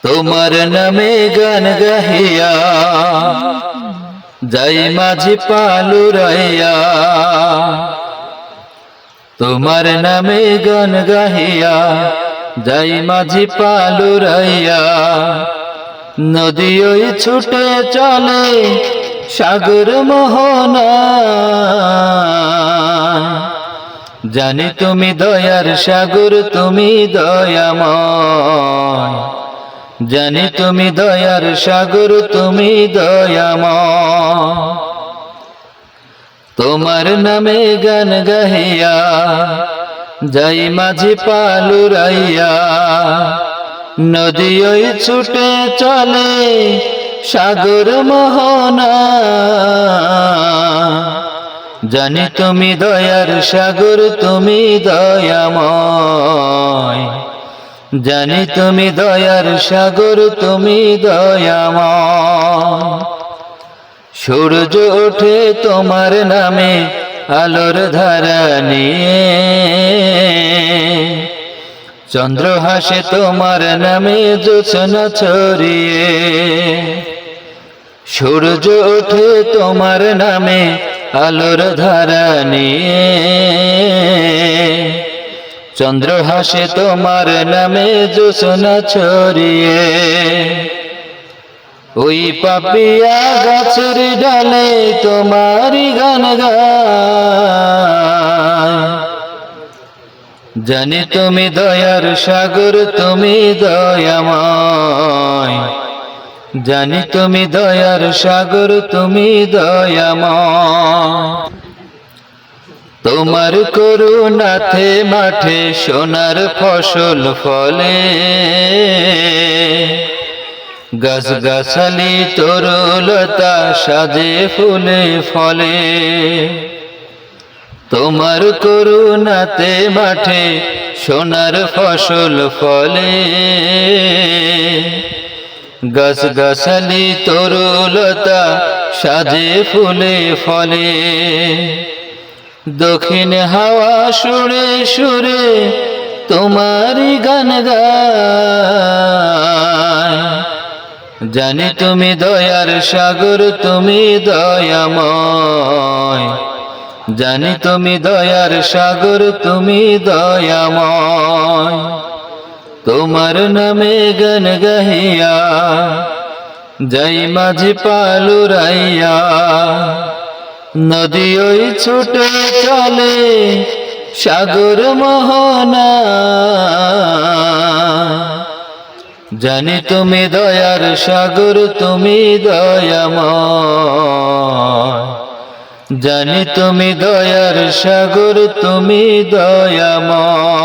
তোমার নামে গান গাহিয়া যাই মাঝি পালুরাইয়া, তোমার নামে গান গাহিয়া যাই মাঝি পালুরাইয়া। নদী ওই ছুটে চলে সাগর মোহনা, জানি তুমি দয়ার সাগর, তুমি দয়াময়। জানি তুমি দয়ার সাগর, তুমি দয়াময়। তোমার নামে গান গাহিয়া যাই মাঝি পালুরাইয়া, নদী ওই ছুটে চলে সাগর মোহনা, জানি তুমি দয়ার সাগর, তুমি দয়াময়। জানি তুমি দয়ার সাগর, তুমি দয়াময়। সূর্য ওঠে তোমার নামে আলোর ধারা নিয়ে, চন্দ্র হাসে তোমার নামে জ্যোৎস্না ছড়িয়ে। সূর্য ওঠে তোমার নামে আলোর ধারা নিয়ে, চন্দ্র হাসে তোমার নামে জ্যোৎস্না ছড়িয়ে। ওই পাপিয়া গাছের ডালে তোমারি গান গায়, জানি তুমি দয়ার সাগর, তুমি দয়াময়। জানি তুমি দয়ার সাগর, তুমি দয়াময়। তোমার করুণাতে মাঠে সোনার ফসল ফলে, গাছ গাছালি তরুলতা সাজে ফুলে ফলে। তোমার করুণাতে মাঠে সোনার ফসল ফলে, গাছ গাছালি তরুলতা সাজে ফুলে ফলে। দক্ষিণ হাওয়া সুরে সুরে তোমারি গান গায়, জানি তুমি দয়ার সাগর, তুমি দয়াময়। জানি তুমি দয়ার সাগর, তুমি দয়াময়। তোমার নামে গান গাহিয়া যাই মাঝি পালুরাইয়া, নদী ওই ছুটে চলে সাগর মোহনা, জানি তুমি দয়ার সাগর, তুমি দয়াময়। জানি তুমি দয়ার সাগর, তুমি দয়াময়।